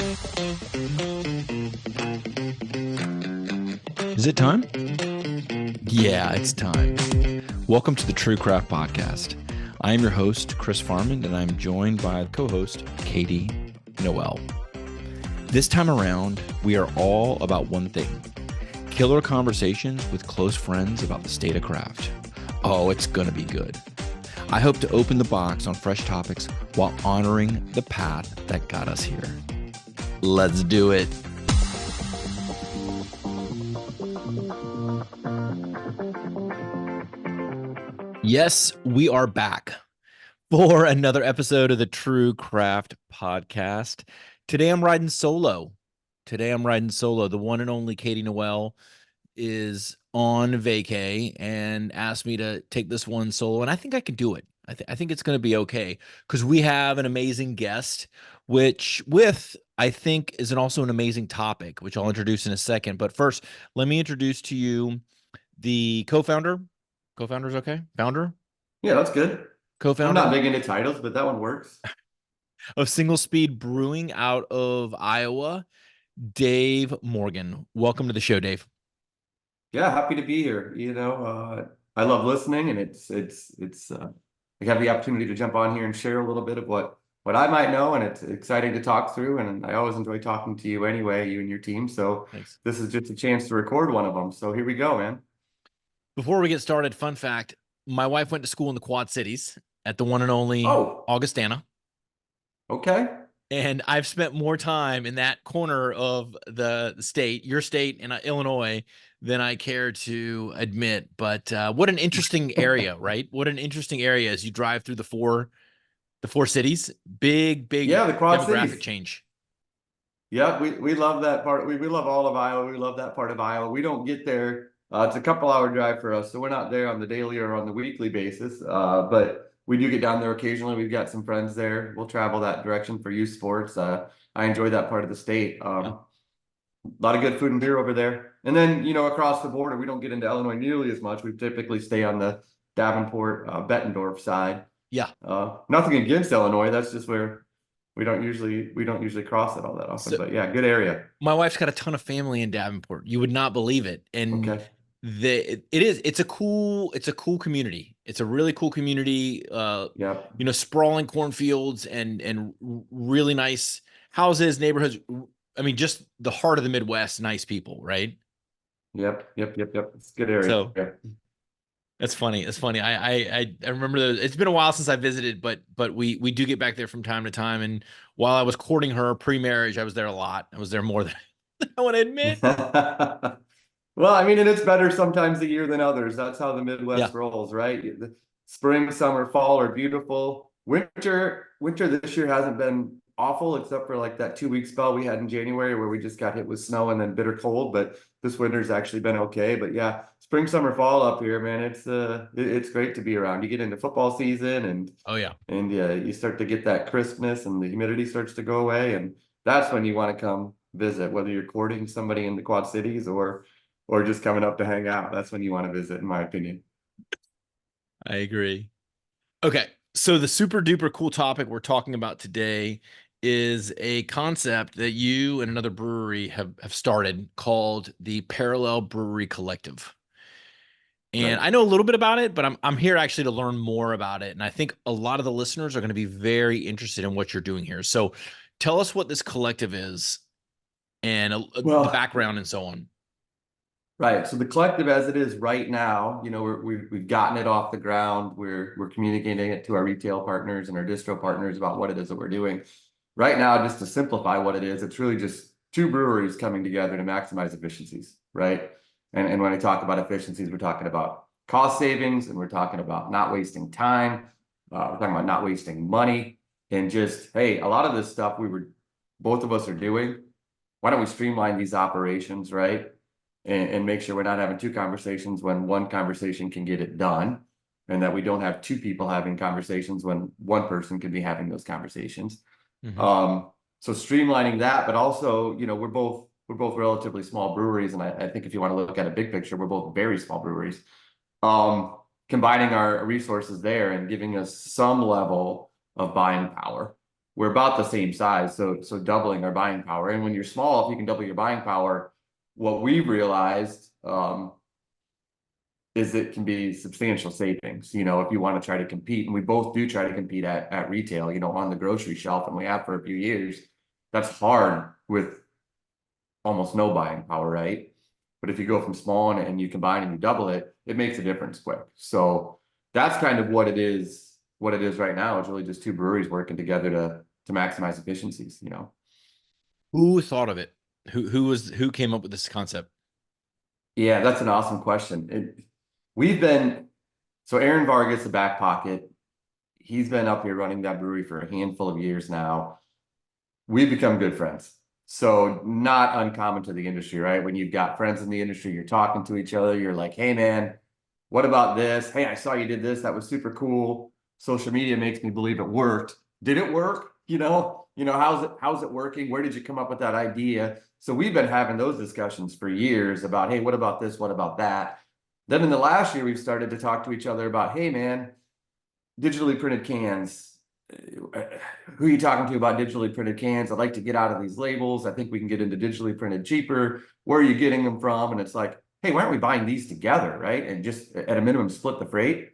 Is it time? Yeah, it's time. Welcome to the True Craft Podcast. I am your host, Chris Farman, and I'm joined by co-host, Katie Noel. This time around, we are all about one thing: killer conversations with close friends about the state of craft. Oh, it's going to be good. I hope to open the box on fresh topics while honoring the path that got us here. Let's do it. Yes, we are back for another episode of the True Craft Podcast. Today I'm riding solo. The one and only Katie Noel is on vacay and asked me to take this one solo, and I think I can do it. I think it's going to be okay because we have an amazing guest, I think is also an amazing topic, which I'll introduce in a second. But first, let me introduce to you the co-founder. Co-founder's okay? Founder? Yeah, that's good. Co-founder? I'm not big into titles, but that one works. Of Single Speed Brewing out of Iowa, Dave Morgan. Welcome to the show, Dave. Yeah, happy to be here. I love listening, and I have the opportunity to jump on here and share a little bit of what I might know, and it's exciting to talk through. And I always enjoy talking to you anyway, you and your team. So Thanks. This is just a chance to record one of them. So here we go, man. Before we get started, fun fact: my wife went to school in the Quad Cities at the one and only Augustana. Okay. And I've spent more time in that corner of the state, your state, and Illinois, than I care to admit. But what an interesting area, right? What an interesting area as you drive through the four cities. Big Yeah, the Quad demographic Cities. change. Yeah, we love that part. We love all of Iowa. We love that part of Iowa. We don't get there. It's a couple-hour drive for us, so we're not there on the daily or on the weekly basis. But we do get down there occasionally. We've got some friends there. We'll travel that direction for youth sports. I enjoy that part of the state. A lot of good food and beer over there. And then, across the border, we don't get into Illinois nearly as much. We typically stay on the Davenport, Bettendorf side. Yeah. Nothing against Illinois. That's just where we don't usually cross it all that often. But yeah, good area. My wife's got a ton of family in Davenport. You would not believe it. And okay. It's a cool community. It's a really cool community. Sprawling cornfields and really nice houses, neighborhoods. I mean, just the heart of the Midwest, nice people, right? Yep. It's a good area. So that's funny. It's funny. I remember it's been a while since I visited, but we do get back there from time to time. And while I was courting her pre-marriage, I was there a lot. I was there more than I want to admit. Well, I mean, and it's better sometimes a year than others. That's how the Midwest rolls, right? The spring, summer, fall are beautiful. Winter this year hasn't been awful, except for like that 2-week spell we had in January where we just got hit with snow and then bitter cold. But this winter's actually been okay. But yeah, spring, summer, fall up here, man, it's great to be around. You get into football season and you start to get that crispness and the humidity starts to go away, and that's when you want to come visit, whether you're courting somebody in the Quad Cities or just coming up to hang out. That's when you want to visit, in my opinion. I agree. Okay, so the super duper cool topic we're talking about today is a concept that you and another brewery have started called the Parallel Brewery Collective. And I know a little bit about it, but I'm here actually to learn more about it. And I think a lot of the listeners are going to be very interested in what you're doing here. So tell us what this collective is and the background and so on. Right. So the collective as it is right now, we've gotten it off the ground. We're communicating it to our retail partners and our distro partners about what it is that we're doing. Right now, just to simplify what it is, it's really just two breweries coming together to maximize efficiencies, right? And when I talk about efficiencies, we're talking about cost savings, and we're talking about not wasting time. We're talking about not wasting money, and just, hey, a lot of this stuff both of us are doing. Why don't we streamline these operations, right? And make sure we're not having two conversations when one conversation can get it done, and that we don't have two people having conversations when one person can be having those conversations. Mm-hmm. So streamlining that, but also, we're both relatively small breweries, and I think if you want to look at a big picture, we're both very small breweries. Combining our resources there and giving us some level of buying power. we're about the same size, so doubling our buying power. And when you're small, if you can double your buying power, what we realized is it can be substantial savings, if you want to try to compete. And we both do try to compete at retail, on the grocery shelf, and we have for a few years. That's hard with almost no buying power, right? But if you go from small and you combine and you double it, it makes a difference quick. So that's kind of what it is. What it is right now. It's really just two breweries working together to maximize efficiencies. Who thought of it? Who came up with this concept? Yeah, that's an awesome question. We've been so Aaron Vargas, the back pocket, he's been up here running that brewery for a handful of years now. We've become good friends. So not uncommon to the industry, right? When you've got friends in the industry, you're talking to each other, you're like, hey man, what about this? Hey, I saw you did this. That was super cool. Social media makes me believe it worked. Did it work? How's it working? Where did you come up with that idea? So we've been having those discussions for years about, hey, what about this? What about that? Then in the last year, we've started to talk to each other about, hey man, digitally printed cans. Who are you talking to about digitally printed cans? I'd like to get out of these labels. I think we can get into digitally printed cheaper. Where are you getting them from? And it's like, hey, why aren't we buying these together, right? And just at a minimum split the freight.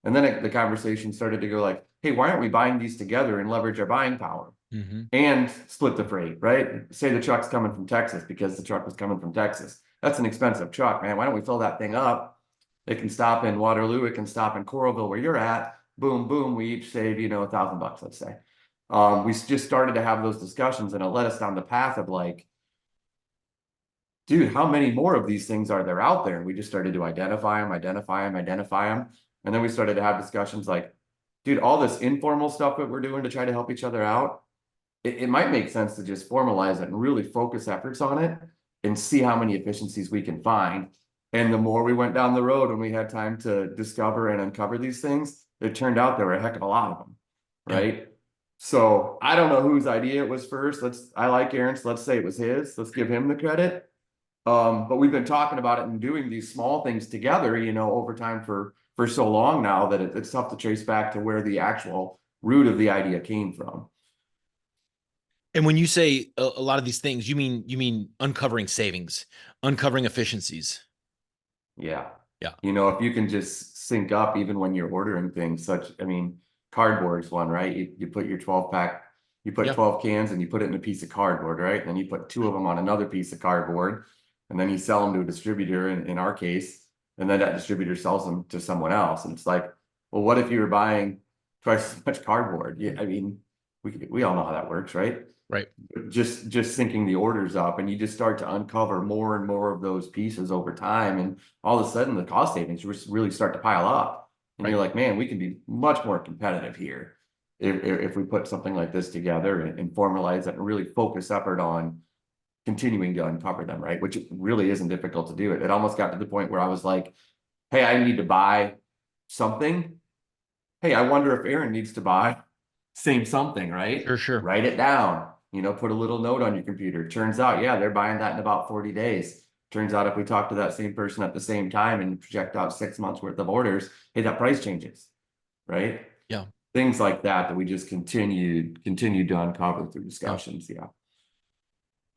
And then the conversation started to go like, hey, why aren't we buying these together and leverage our buying power and split the freight, right? Say the truck's coming from Texas because the truck was coming from Texas. That's an expensive truck, man. Why don't we fill that thing up? It can stop in Waterloo. It can stop in Coralville where you're at. Boom, boom. We each save, $1,000, let's say. We just started to have those discussions, and it led us down the path of like, dude, how many more of these things are there out there? And we just started to identify them, identify them, identify them. And then we started to have discussions like, dude, all this informal stuff that we're doing to try to help each other out, it might make sense to just formalize it and really focus efforts on it and see how many efficiencies we can find. And the more we went down the road when we had time to discover and uncover these things, it turned out there were a heck of a lot of them, Yeah. right? So I don't know whose idea it was first. I like Aaron's, so let's say it was his. Let's give him the credit. But we've been talking about it and doing these small things together, over time for so long now that it's tough to trace back to where the actual root of the idea came from. And when you say a lot of these things, you mean uncovering savings, uncovering efficiencies. Yeah. Yeah. If you can just sync up even when you're ordering things, cardboard's one, right? You put your 12 pack, you put Yeah. 12 cans and you put it in a piece of cardboard, right? And then you put two of them on another piece of cardboard, and then you sell them to a distributor in our case, and then that distributor sells them to someone else. And it's like, well, what if you were buying twice as much cardboard? Yeah, I mean, we all know how that works, right? Right. Just syncing the orders up, and you just start to uncover more and more of those pieces over time, and all of a sudden the cost savings really start to pile up, and Right. you're like, man, we can be much more competitive here if we put something like this together and formalize it and really focus effort on continuing to uncover them, right? Which really isn't difficult to do. It almost got to the point where I was like, hey, I need to buy something. Hey, I wonder if Aaron needs to buy same something, right? Sure. Sure. Write it down, put a little note on your computer. Turns out, yeah, they're buying that in about 40 days. Turns out if we talk to that same person at the same time and project out 6 months worth of orders, hey, that price changes, right? Yeah. Things like that we just continued to uncover through Yeah. discussions. Yeah.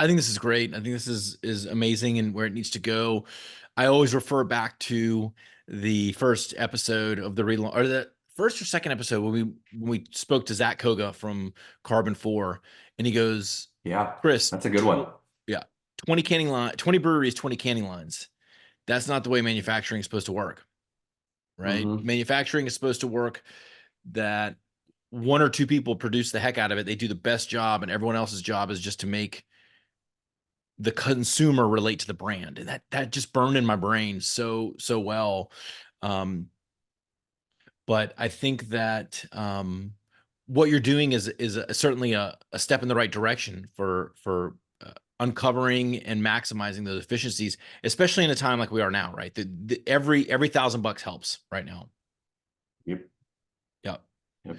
I think this is great. I think this is amazing and where it needs to go. I always refer back to the first episode of the relaunch, or the first or second episode when we spoke to Zach Koga from Carbon 4, and he goes, Yeah. Chris, That's a good one. yeah, 20 canning line, 20 breweries, 20 canning lines. That's not the way manufacturing is supposed to work, right? Mm-hmm. Manufacturing is supposed to work that one or two people produce the heck out of it. They do the best job, and everyone else's job is just to make the consumer relate to the brand. And that just burned in my brain so well. But I think that what you're doing is certainly a step in the right direction for uncovering and maximizing those efficiencies, especially in a time like we are now, right? Every $1,000 helps right now. Yep. Yeah. Yep.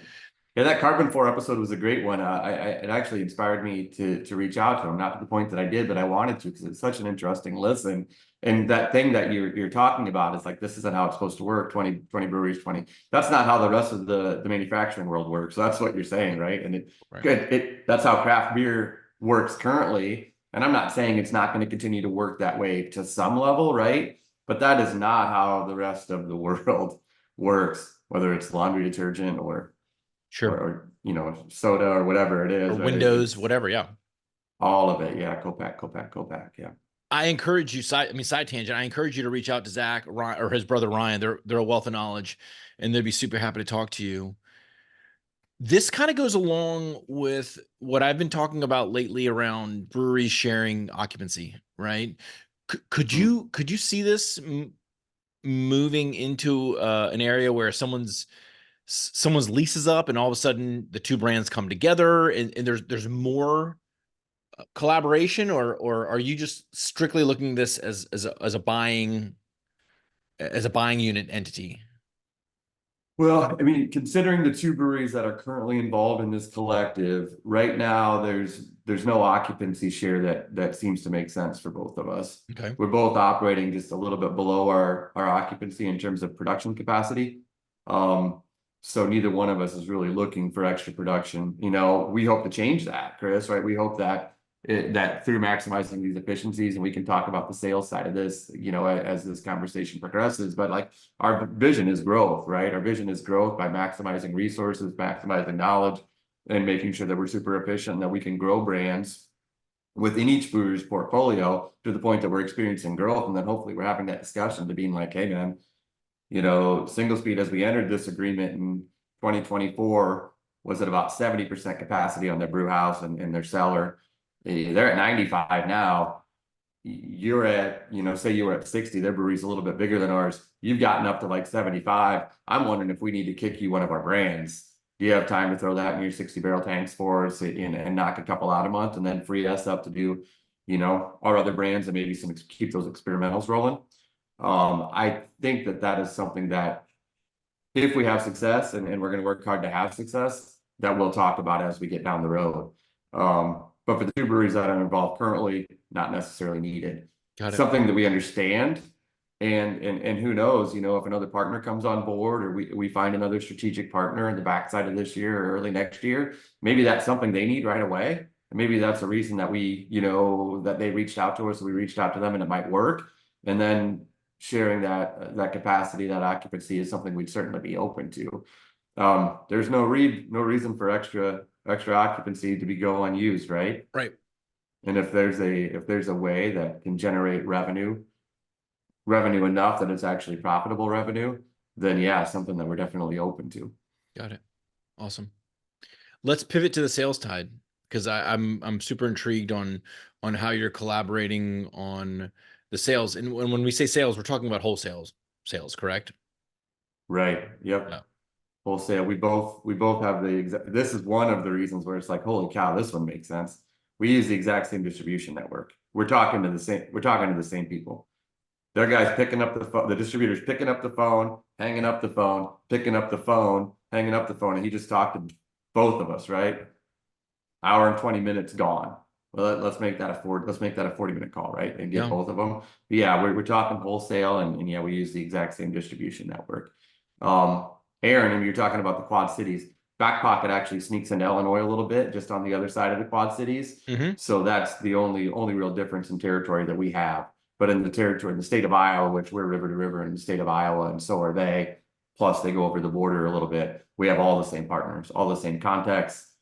Yeah, that Carbon 4 episode was a great one. It actually inspired me to reach out to him, not to the point that I did, but I wanted to because it's such an interesting listen. And that thing that you're talking about is like, this isn't how it's supposed to work. 20 breweries, 20. That's not how the rest of the manufacturing world works. So that's what you're saying, right? And Right. that's how craft beer works currently. And I'm not saying it's not going to continue to work that way to some level, right? But that is not how the rest of the world works, whether it's laundry detergent Sure. soda or whatever it Or is, right? Windows, It's whatever. Yeah. all of it. Yeah. Copac. Yeah. I encourage you, side tangent. I encourage you to reach out to Zach or his brother Ryan. They're a wealth of knowledge, and they'd be super happy to talk to you. This kind of goes along with what I've been talking about lately around breweries sharing occupancy, right? Could you see this moving into an area where someone's lease is up, and all of a sudden the two brands come together, and there's more collaboration, or are you just strictly looking at this as a buying unit entity? Well, I mean, considering the two breweries that are currently involved in this collective, right now there's no occupancy share that seems to make sense for both of us. Okay. We're both operating just a little bit below our occupancy in terms of production capacity. Um, so neither one of us is really looking for extra production. We hope to change that, Chris, right? We hope that through maximizing these efficiencies, and we can talk about the sales side of this, as this conversation progresses, but like our vision is growth, right? Our vision is growth by maximizing resources, maximizing knowledge, and making sure that we're super efficient and that we can grow brands within each brewer's portfolio to the point that we're experiencing growth. And then hopefully we're having that discussion to being like, hey man, Single Speed, as we entered this agreement in 2024, was at about 70% capacity on their brew house and their cellar. They're at 95 now. You're at, say you were at 60, their brewery's a little bit bigger than ours. You've gotten up to like 75. I'm wondering if we need to kick you one of our brands. Do you have time to throw that in your 60 barrel tanks for us and knock a couple out a month and then free us up to do, our other brands and maybe keep those experimentals rolling? I think that is something that if we have success and we're going to work hard to have success, that we'll talk about as we get down the road. But for the two breweries that are involved currently, not necessarily needed. Got it. Something that we understand, and who knows, if another partner comes on board or we find another strategic partner in the backside of this year or early next year, maybe that's something they need right away. And maybe that's a reason that that they reached out to us, so we reached out to them and it might work. And then sharing that capacity, that occupancy is something we'd certainly be open to. There's no reason for extra occupancy to go unused, right? Right. And if there's a way that can generate revenue enough that it's actually profitable revenue, then yeah, something that we're definitely open to. Got it. Awesome. Let's pivot to the sales tide, because I'm super intrigued on how you're collaborating on the sales. And when we say sales, we're talking about wholesale sales, correct? Right. Yep. Yeah. Wholesale. We both have this is one of the reasons where it's like, holy cow, this one makes sense. We use the exact same distribution network. We're talking to the same people. Their guys picking up the phone, the distributor's picking up the phone, hanging up the phone, picking up the phone, hanging up the phone. And he just talked to both of us, right? Hour and 20 minutes gone. Well, let's make that a 40-minute call, right? And get Yeah. both of them. But yeah, we're talking wholesale and yeah, we use the exact same distribution network. Aaron, and you're talking about the Quad Cities. Back Pocket actually sneaks into Illinois a little bit, just on the other side of the Quad Cities. Mm-hmm. So that's the only real difference in territory that we have. But in the state of Iowa, which we're river to river in the state of Iowa, and so are they, plus they go over the border a little bit, we have all the same partners, all the same contacts,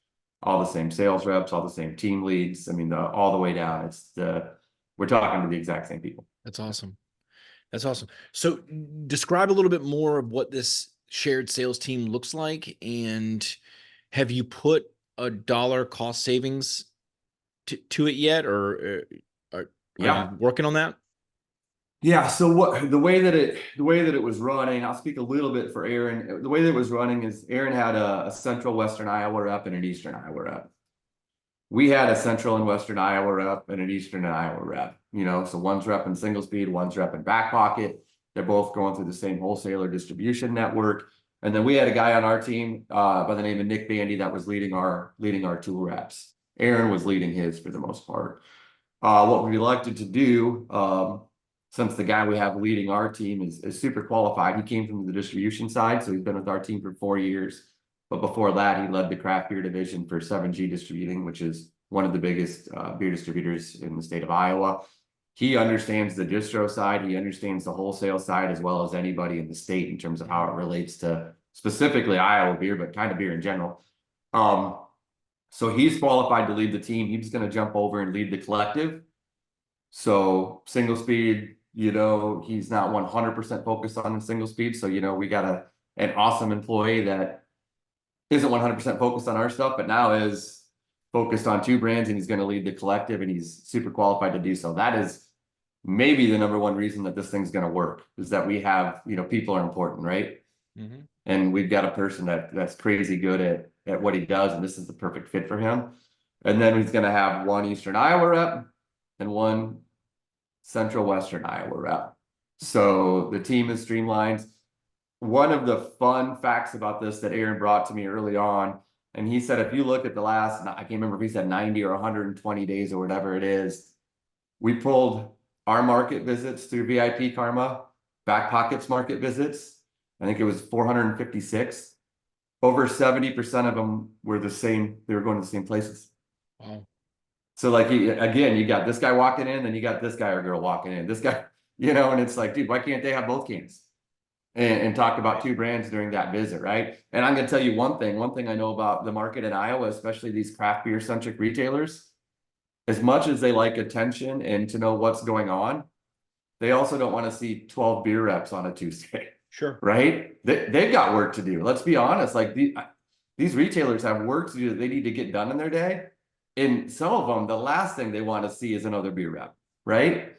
all the same sales reps, all the same team leads. I mean, all the way down. We're talking to the exact same people. That's awesome. That's awesome. So describe a little bit more of what this shared sales team looks like, and have you put a dollar cost savings to it yet, or are you Yeah. working on that? Yeah, so the way that it was running, I'll speak a little bit for Aaron. The way that it was running is Aaron had a central Western Iowa rep and an Eastern Iowa rep. We had a central and Western Iowa rep and an Eastern Iowa rep. So one's rep in Single Speed, one's rep in Back Pocket. They're both going through the same wholesaler distribution network. And then we had a guy on our team by the name of Nick Bandy that was leading our tool reps. Aaron was leading his for the most part. What we elected to do, since the guy we have leading our team is super qualified, he came from the distribution side, so he's been with our team for 4 years. But before that, he led the craft beer division for 7G Distributing, which is one of the biggest beer distributors in the state of Iowa. He understands the distro side, he understands the wholesale side as well as anybody in the state in terms of how it relates to specifically Iowa beer, but kind of beer in general. So he's qualified to lead the team. He's going to jump over and lead the collective. So single speed, he's not 100% focused on the single speed. So, we got an awesome employee that isn't 100% focused on our stuff, but now is focused on two brands, and he's going to lead the collective, and he's super qualified to do so. That is maybe the number one reason that this thing's going to work, is that we have, people are important, right? Mm-hmm. And we've got a person that's crazy good at what he does, and this is the perfect fit for him. And then he's going to have one Eastern Iowa rep and one Central Western Iowa rep. So the team is streamlined. One of the fun facts about this that Aaron brought to me early on, and he said, if you look at the last, I can't remember if he said 90 or 120 days or whatever it is, we pulled our market visits through VIP Karma, Back Pockets market visits. I think it was 456. Over 70% of them were the same. They were going to the same places. Wow. So like, again, you got this guy walking in, then you got this guy or girl walking in, this guy, and it's like, dude, why can't they have both cans and talk about two brands during that visit, right? And I'm going to tell you one thing I know about the market in Iowa, especially these craft beer centric retailers, as much as they like attention and to know what's going on, they also don't want to see 12 beer reps on a Tuesday. Sure. Right? They've got work to do. Let's be honest. Like these retailers have work to do that they need to get done in their day. And some of them, the last thing they want to see is another beer rep, right?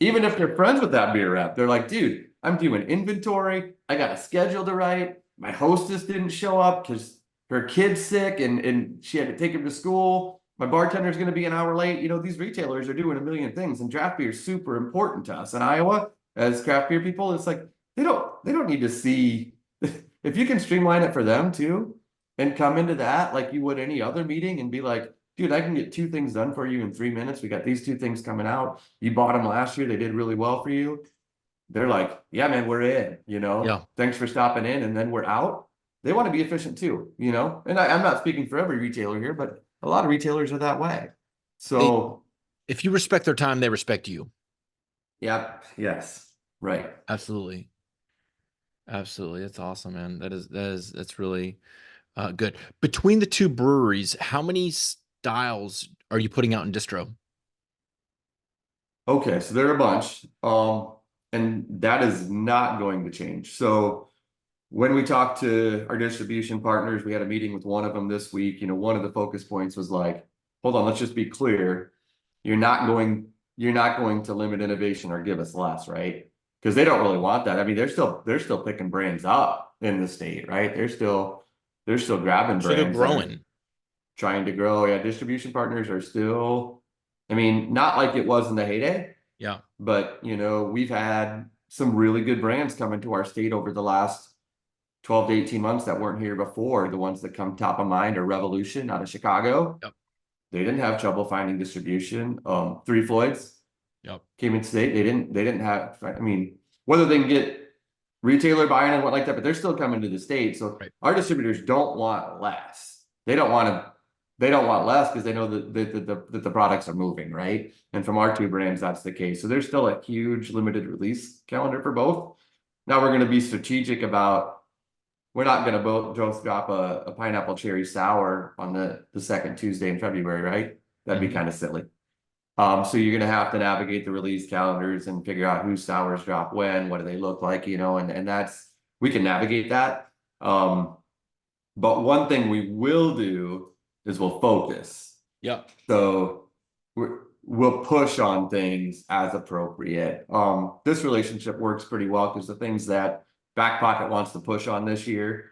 Even if they're friends with that beer rep, they're like, dude, I'm doing inventory. I got a schedule to write. My hostess didn't show up because her kid's sick and she had to take him to school. My bartender's going to be an hour late. These retailers are doing a million things, and draft beer is super important to us in Iowa as craft beer people. It's like, they don't need to see if you can streamline it for them too and come into that like you would any other meeting and be like, dude, I can get two things done for you in 3 minutes. We got these two things coming out. You bought them last year. They did really well for you. They're like, yeah, man, we're in, Yeah. thanks for stopping in. And then we're out. They want to be efficient too, and I'm not speaking for every retailer here, but a lot of retailers are that way. So If you respect their time, they respect you. yep. Yes. Right. Absolutely. Absolutely. That's awesome, man. That's really good. Between the two breweries, how many styles are you putting out in distro? Okay, so there are a bunch, and that is not going to change. So when we talked to our distribution partners, we had a meeting with one of them this week. One of the focus points was like, hold on, let's just be clear. You're not going to limit innovation or give us less, right? Because they don't really want that. I mean, they're still picking brands up in the state, right? They're still grabbing So they're brands that are growing. trying to grow. Yeah, distribution partners are still, I mean, not like it was in the heyday, Yeah. but we've had some really good brands come into our state over the last 12 to 18 months that weren't here before. The ones that come top of mind are Revolution out of Chicago. Yep. They didn't have trouble finding distribution. Three Floyds Yep. came in state. They didn't have, I mean, whether they can get retailer buy-in and what like that, but they're still coming to the state. So Right. our distributors don't want less. They don't want less because they know that the products are moving, right? And from our two brands, that's the case. So there's still a huge limited release calendar for both. Now we're going to be strategic about, we're not going to both drop a pineapple cherry sour on the second Tuesday in February, right? That'd be kind of silly. So you're going to have to navigate the release calendars and figure out whose sours drop when, what do they look like, and that's, we can navigate that. But one thing we will do is we'll focus. Yeah. So we'll push on things as appropriate. This relationship works pretty well because the things that Back Pocket wants to push on this year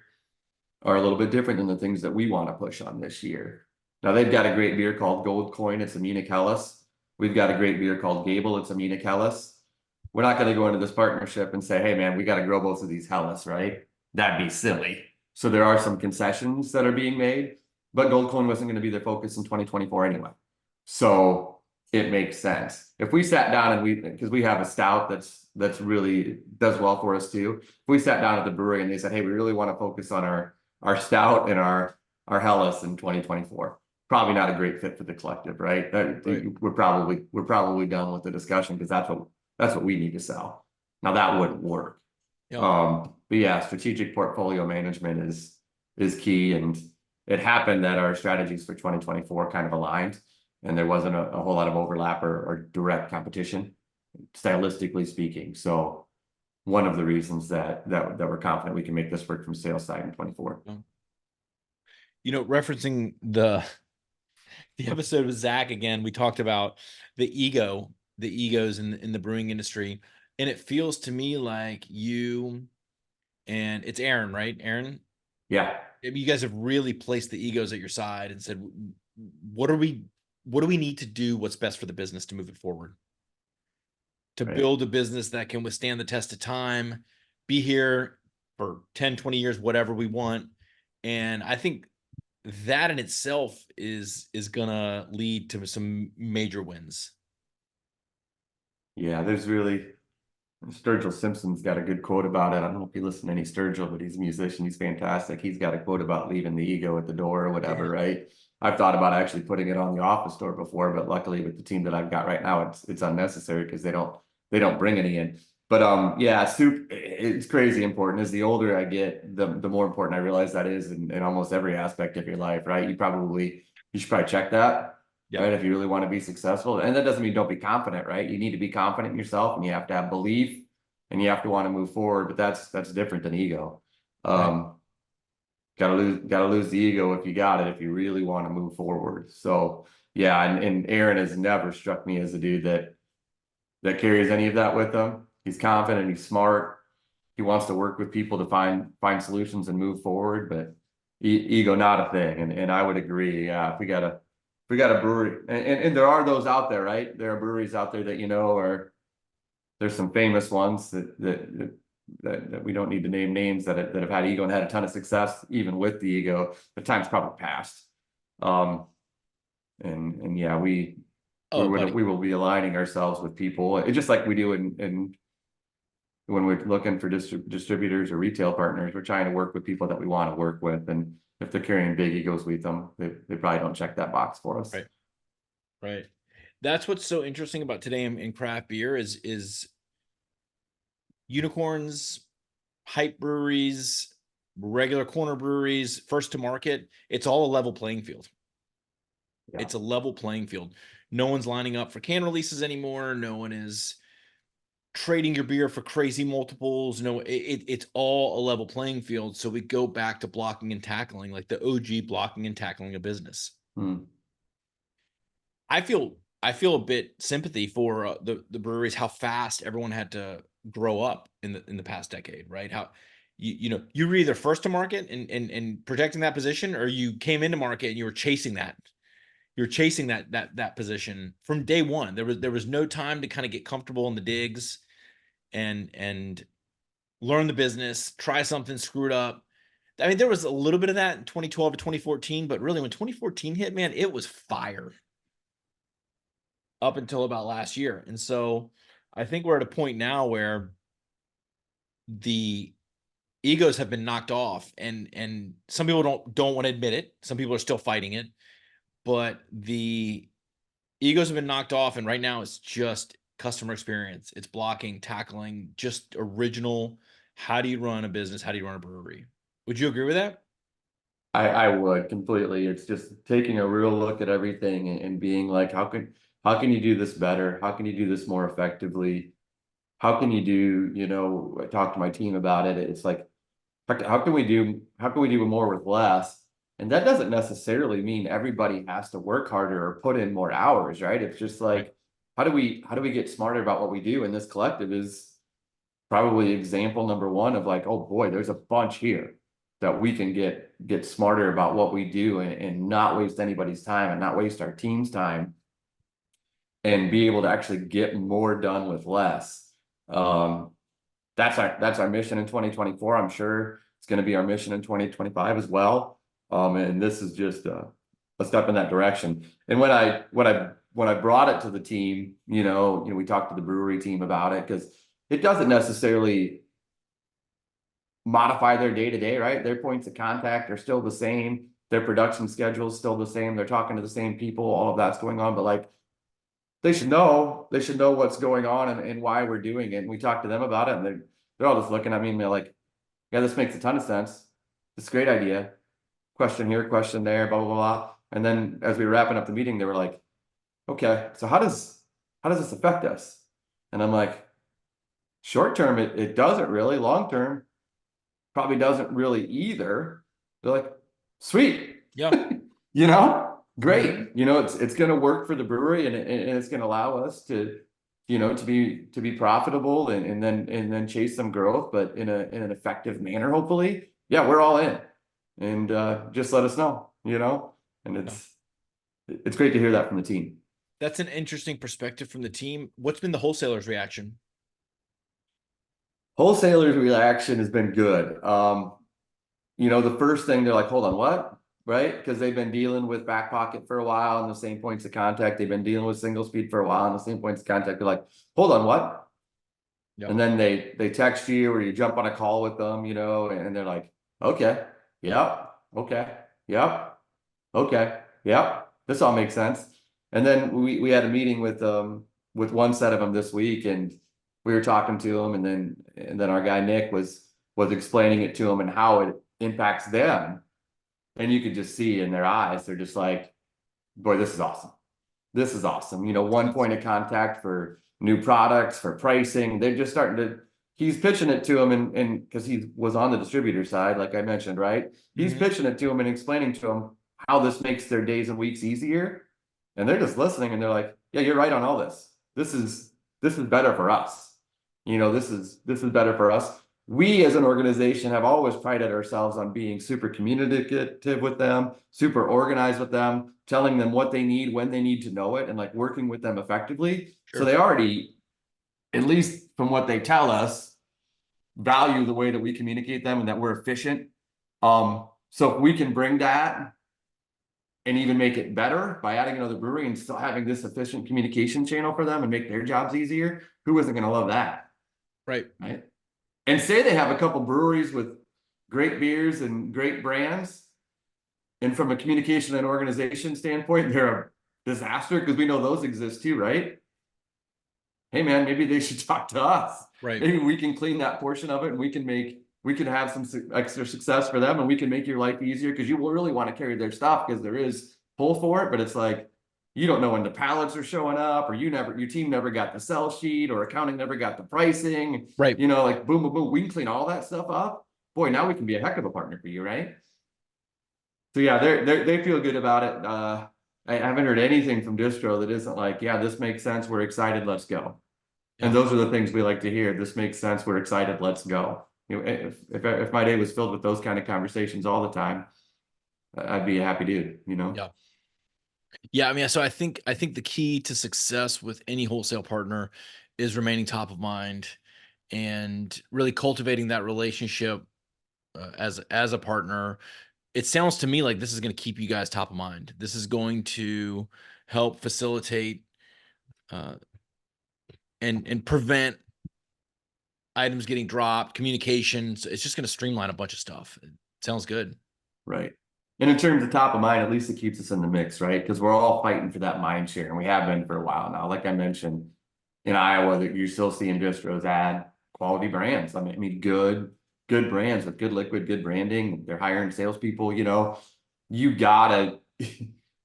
are a little bit different than the things that we want to push on this year. Now they've got a great beer called Gold Coin. It's a Munich Helles. We've got a great beer called Gable. It's a Munich Helles. We're not going to go into this partnership and say, hey man, we got to grow both of these Helles, right? that'd be silly. So there are some concessions that are being made, but gold coin wasn't going to be their focus in 2024 anyway. So it makes sense. If we sat down and because we have a stout that's really does well for us too. If we sat down at the brewery and they said, hey, we really want to focus on our stout and our Hellas in 2024. Probably not a great fit for the collective, right? Right. We're probably done with the discussion because that's what we need to sell. Now that wouldn't work. Yep. But yeah, strategic portfolio management is key, and it happened that our strategies for 2024 kind of aligned, and there wasn't a whole lot of overlap or direct competition, stylistically speaking. So one of the reasons that we're confident we can make this work from sales side in 24. Referencing the episode with Zach again, we talked about the egos in the brewing industry, and it feels to me like you and it's Aaron, right? Aaron, Yeah, you guys have really placed the egos at your side and said, what do we need to do? What's best for the business to move it forward? To right. build a business that can withstand the test of time, be here for 10, 20 years, whatever we want. And I think that in itself is gonna lead to some major wins. Yeah, there's really Sturgill Simpson's got a good quote about it. I don't know if you listen to any Sturgill, but he's a musician. He's fantastic. He's got a quote about leaving the ego at the door or whatever, Yeah. right? I've thought about actually putting it on the office door before, but luckily with the team that I've got right now, it's unnecessary because they don't bring any in. But yeah, it's crazy important. As the older I get, the more important I realize that is in almost every aspect of your life, right? You should probably check that, Yep. right? If you really want to be successful. And that doesn't mean don't be confident, right? You need to be confident in yourself and you have to have belief and you have to want to move forward, but that's different than ego. Right. Um, gotta lose the ego if you got it, if you really want to move forward. So yeah, and Aaron has never struck me as a dude that carries any of that with him. He's confident, he's smart, he wants to work with people to find solutions and move forward, but ego not a thing. And I would agree. Yeah, if we got a brewery, and there are those out there, right? There are breweries out there that are there's some famous ones that we don't need to name names that have had ego and had a ton of success even with the ego. The time's probably passed. Um, and yeah, Oh, buddy. we will be aligning ourselves with people. It's just like we do in when we're looking for distributors or retail partners, we're trying to work with people that we want to work with. And if they're carrying big egos with them, they probably don't check that box for us. Right. Right. That's what's so interesting about today in craft beer is unicorns, hype breweries, regular corner breweries, first to market. It's all a level playing field. Yeah. It's a level playing field. No one's lining up for can releases anymore. No one is trading your beer for crazy multiples. No, it's all a level playing field. So we go back to blocking and tackling, like the OG blocking and tackling a business. Hmm. I feel a bit sympathy for the breweries, how fast everyone had to grow up in the past decade, right? How you were either first to market and protecting that position, or you came into market and you were chasing that. You're chasing that position from day one. There was no time to kind of get comfortable in the digs and learn the business, try something, screw it up. I mean, there was a little bit of that in 2012 to 2014, but really when 2014 hit, man, it was fire up until about last year. And so I think we're at a point now where the egos have been knocked off, and some people don't want to admit it. Some people are still fighting it, but the egos have been knocked off, and right now it's just customer experience. It's blocking, tackling, just original. How do you run a business? How do you run a brewery? Would you agree with that? I would completely. It's just taking a real look at everything and being like, how can you do this better? How can you do this more effectively? How can you do, I talked to my team about it. It's like, how can we do more with less? And that doesn't necessarily mean everybody has to work harder or put in more hours, right? It's just Right. like, how do we get smarter about what we do? And this collective is probably example number one of like, oh boy, there's a bunch here that we can get smarter about what we do and not waste anybody's time and not waste our team's time and be able to actually get more done with less. That's our mission in 2024. I'm sure It's going to be our mission in 2025 as well. And this is just a step in that direction. And when I brought it to the team, we talked to the brewery team about it, because it doesn't necessarily modify their day-to-day, right? Their points of contact are still the same. Their production schedule is still the same. They're talking to the same people. All of that's going on, but like, they should know what's going on and why we're doing it. And we talked to them about it, and they're all just looking at me and they're like, yeah, this makes a ton of sense. It's a great idea. Question here, question there, blah, blah, blah. And then as we were wrapping up the meeting, they were like, okay, so how does this affect us? And I'm like, short term, it doesn't really. Long term, probably doesn't really either. They're like, sweet. Yeah. Great. Mhm. It's going to work for the brewery, and it's going to allow us to, to be profitable, and then chase some growth, but in an effective manner, hopefully. Yeah, we're all in, and just let us know, and Yeah. it's great to hear that from the team. That's an interesting perspective from the team. What's been the wholesalers' reaction? Wholesalers' reaction has been good. The first thing, they're like, hold on, what? Right? Because they've been dealing with back pocket for a while and the same points of contact. They've been dealing with single speed for a while and the same points of contact. They're like, hold on, what? Yep. And then they text you, or you jump on a call with them, and they're like, okay, yep, okay, yep, okay, yep. This all makes sense. And then we had a meeting with one set of them this week, and we were talking to them, and then our guy Nick was explaining it to them and how it impacts them. And you could just see in their eyes, they're just like, boy, this is awesome. This is awesome. One point of contact for new products, for pricing. They're just starting to, he's pitching it to them, and because he was on the distributor side, like I mentioned, right? He's Mhm. pitching it to them and explaining to them how this makes their days and weeks easier. And they're just listening, and they're like, yeah, you're right on all this. This is better for us. This is better for us. We as an organization have always prided ourselves on being super communicative with them, super organized with them, telling them what they need, when they need to know it, and like working with them effectively. So Sure. they already, at least from what they tell us, value the way that we communicate them and that we're efficient. So if we can bring that and even make it better by adding another brewery and still having this efficient communication channel for them and make their jobs easier, who isn't going to love that? Right. Right. And say they have a couple breweries with great beers and great brands, and from a communication and organization standpoint, they're a disaster, because we know those exist too, right? Hey man, maybe they should talk to us. Right. Maybe we can clean that portion of it, and we can have some extra success for them, and we can make your life easier, because you will really want to carry their stuff, because there is pull for it. But it's like, you don't know when the pallets are showing up, or your team never got the sell sheet, or accounting never got the pricing, Right. like boom, boom, boom. We can clean all that stuff up. Boy, now we can be a heck of a partner for you, right? So yeah, they feel good about it. I haven't heard anything from distro that isn't like, yeah, this makes sense. We're excited. Let's go. And Yeah. those are the things we like to hear. This makes sense. We're excited. Let's go. If my day was filled with those kind of conversations all the time, I'd be a happy dude, Yeah. Yeah. I mean, so I think the key to success with any wholesale partner is remaining top of mind and really cultivating that relationship as a partner. It sounds to me like this is going to keep you guys top of mind. This is going to help facilitate uh, and prevent items getting dropped, communication. So it's just going to streamline a bunch of stuff. It sounds good. Right. And in terms of top of mind, at least it keeps us in the mix, right? Because we're all fighting for that mind share, and we have been for a while now. Like I mentioned, in Iowa, that you're still seeing distros add quality brands. I mean, good brands with good liquid, good branding. They're hiring salespeople. You gotta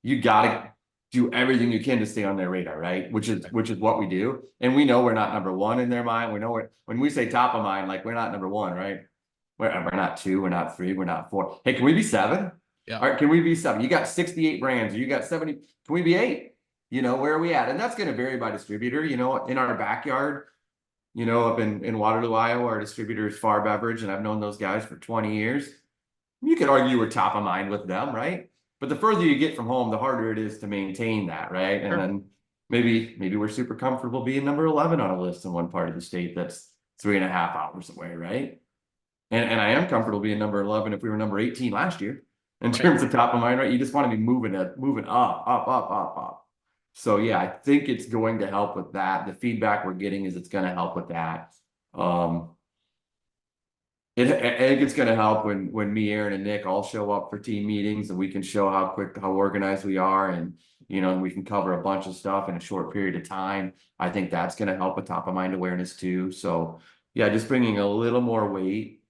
you gotta do everything you can to stay on their radar, right? Which is what we do. And we know we're not number one in their mind. We know when we say top of mind, like, we're not number one, right? We're not two, we're not three, we're not four. Hey, can we be seven? Yeah. All right, can we be seven? You got 68 brands, or you got 70. Can we be eight? Where are we at? And that's going to vary by distributor. In our backyard, up in Waterloo, Iowa, our distributor is Far Beverage, and I've known those guys for 20 years. You could argue we're top of mind with them, right? But the further you get from home, the harder it is to maintain that, right? And Sure. then maybe we're super comfortable being number 11 on a list in one part of the state that's 3.5 hours away, right? And I am comfortable being number 11 if we were number 18 last year in Right. terms of top of mind, right? You just want to be moving up. So yeah, I think it's going to help with that. The feedback we're getting is it's going to help with that. Um, I think it's going to help when me, Aaron, and Nick all show up for team meetings, and we can show how organized we are, and we can cover a bunch of stuff in a short period of time. I think that's going to help with top of mind awareness too. So yeah, just bringing a little more weight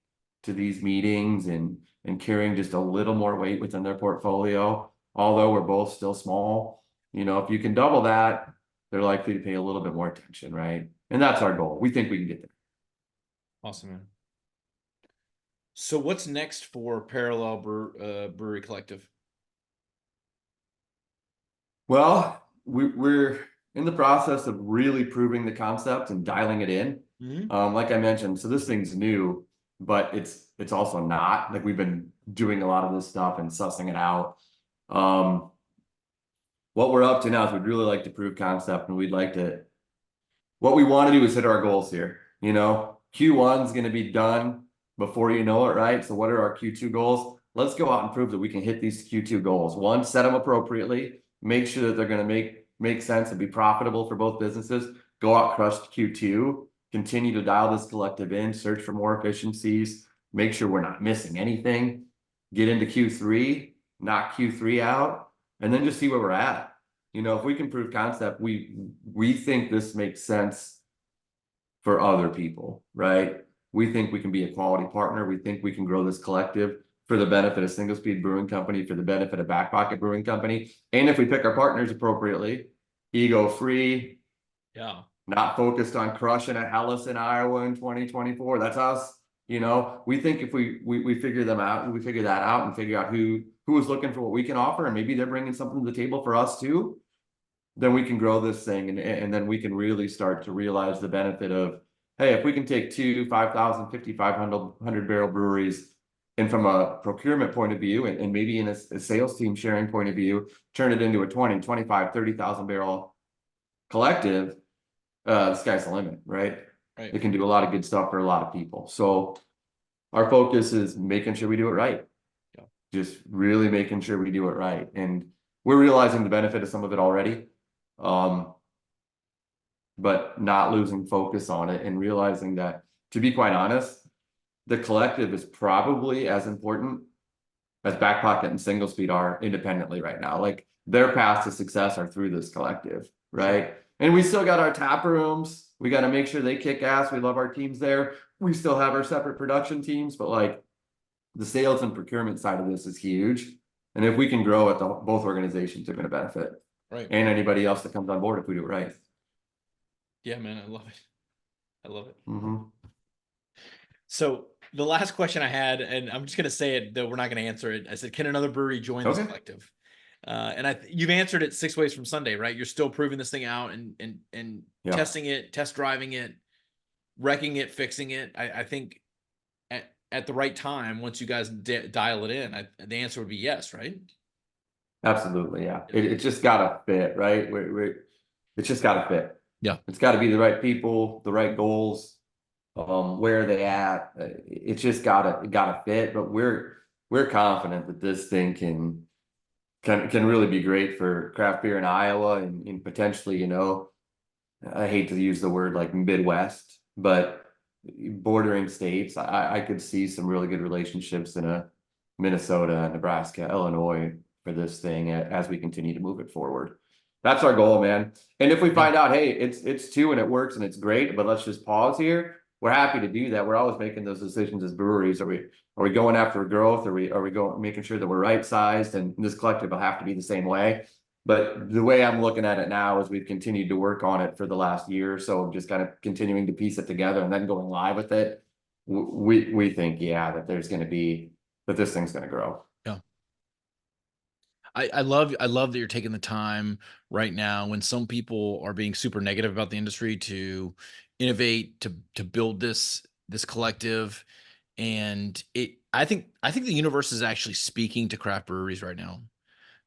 to these meetings and carrying just a little more weight within their portfolio. Although we're both still small, if you can double that, they're likely to pay a little bit more attention, right? And that's our goal. We think we can get there. Awesome, man. So what's next for Parallel Brewery Collective? Well, we're in the process of really proving the concept and dialing it in. Mhm. Like I mentioned, so this thing's new, but it's also not. Like we've been doing a lot of this stuff and sussing it out. Um, what we're up to now is we'd really like to prove concept, and we'd like to. What we want to do is hit our goals here. Q1 is going to be done before you know it, right? So what are our Q2 goals? Let's go out and prove that we can hit these Q2 goals. One, set them appropriately, make sure that they're going to make sense and be profitable for both businesses. Go out, crush Q2, continue to dial this collective in, search for more efficiencies, make sure we're not missing anything. Get into Q3, knock Q3 out, and then just see where we're at. If we can prove concept, we think this makes sense for other people, right? We think we can be a quality partner. We think we can grow this collective for the benefit of Single Speed Brewing Company, for the benefit of Back Pocket Brewing Company. And if we pick our partners appropriately, ego free, Yeah. not focused on crushing a Hellas in Iowa in 2024. That's us. We think if we figure them out, we figure that out and figure out who is looking for what we can offer, and maybe they're bringing something to the table for us too, then we can grow this thing, and then we can really start to realize the benefit of, hey, if we can take two 5,000, 5,500 barrel breweries, and from a procurement point of view, and maybe in a sales team sharing point of view, turn it into a 20, 25, 30,000 barrel collective, the sky's the limit, right? Right. It can do a lot of good stuff for a lot of people. So our focus is making sure we do it right. Yeah. Just really making sure we do it right. And we're realizing the benefit of some of it already. But not losing focus on it and realizing that, to be quite honest, the collective is probably as important as Back Pocket and Single Speed are independently right now. Like their paths to success are through this collective, right? Sure. And we still got our tap rooms. We got to make sure they kick ass. We love our teams there. We still have our separate production teams, but like the sales and procurement side of this is huge. And if we can grow it, both organizations are going to benefit. Right. And anybody else that comes on board if we do it right. Yeah, man, I love it. I love it. Mm-hmm. So the last question I had, and I'm just going to say it, though we're not going to answer it. I said, can another brewery join this collective? And you've answered it 6 ways from Sunday, right? You're still proving this thing out and Yeah. testing it, test driving it, wrecking it, fixing it. I think at the right time, once you guys dial it in, the answer would be yes, right? Absolutely, yeah. It just gotta fit, right? It's just gotta fit. Yeah. It's got to be the right people, the right goals, where are they at? It's just gotta fit. But we're confident that this thing can really be great for craft beer in Iowa and potentially, I hate to use the word like Midwest, but bordering states. I could see some really good relationships in a Minnesota, Nebraska, Illinois for this thing as we continue to move it forward. That's our goal, man. And if we find out, hey, it's two and it works and it's great, but let's just pause here, we're happy to do that. We're always making those decisions as breweries. Are we going after growth? Are we going making sure that we're right sized? And this collective will have to be the same way. But the way I'm looking at it now is we've continued to work on it for the last year or so, just kind of continuing to piece it together and then going live with it. We think, yeah, that there's going to be that this thing's going to grow. Yeah. I love that you're taking the time right now when some people are being super negative about the industry to innovate, to build this collective. And I think the universe is actually speaking to craft breweries right now.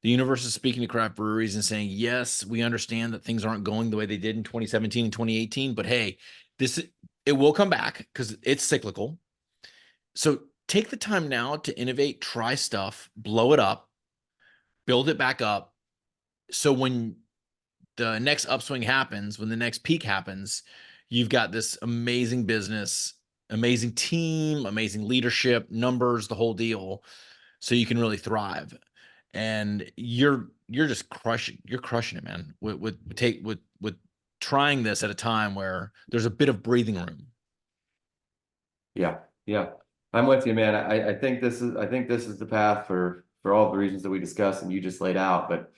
The universe is speaking to craft breweries and saying, yes, we understand that things aren't going the way they did in 2017 and 2018, but hey, it will come back because it's cyclical. So take the time now to innovate, try stuff, blow it up, build it back up. So when the next upswing happens, when the next peak happens, you've got this amazing business, amazing team, amazing leadership, numbers, the whole deal. So you can really thrive. And you're just crushing it, man. With trying this at a time where there's a bit of breathing room. Yeah, yeah. I'm with you, man. I think this is the path for all the reasons that we discussed and you just laid out. But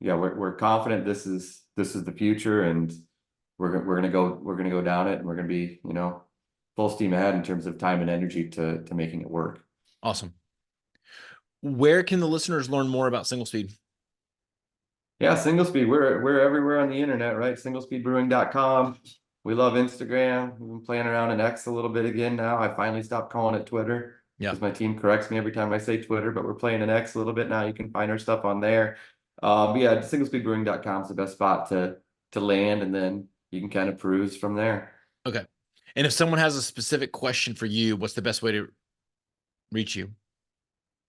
yeah, we're confident this is the future, and we're gonna go down it, and we're gonna be, full steam ahead in terms of time and energy to making it work. Awesome. Where can the listeners learn more about Single Speed? Yeah, Single Speed. We're everywhere on the internet, right? Singlespeedbrewing.com. We love Instagram. We've been playing around in X a little bit again now. I finally stopped calling it Twitter Yeah. because my team corrects me every time I say Twitter, but we're playing in X a little bit now. You can find our stuff on there. But yeah, singlespeedbrewing.com is the best spot to land, and then you can kind of peruse from there. Okay. And if someone has a specific question for you, what's the best way to reach you?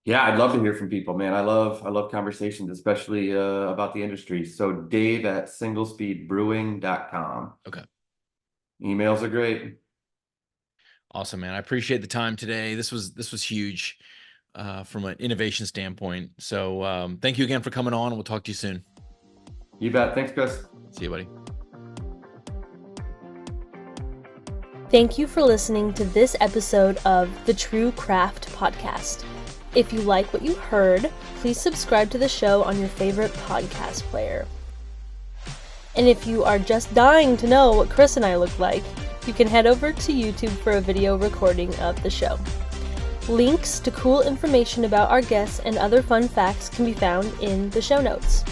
Yeah, I'd love to hear from people, man. I love conversations, especially about the industry. So Dave at singlespeedbrewing.com. Okay. Emails are great. Awesome, man. I appreciate the time today. This was huge from an innovation standpoint. So thank you again for coming on. We'll talk to you soon. You bet. Thanks, Chris. See you, buddy. Thank you for listening to this episode of the True Craft Podcast. If you like what you heard, please subscribe to the show on your favorite podcast player. And if you are just dying to know what Chris and I look like, you can head over to YouTube for a video recording of the show. Links to cool information about our guests and other fun facts can be found in the show notes.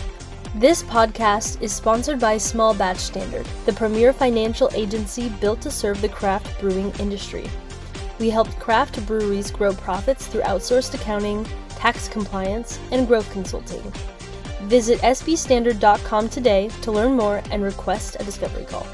This podcast is sponsored by Small Batch Standard, the premier financial agency built to serve the craft brewing industry. We helped craft breweries grow profits through outsourced accounting, tax compliance, and growth consulting. Visit sbstandard.com today to learn more and request a discovery call.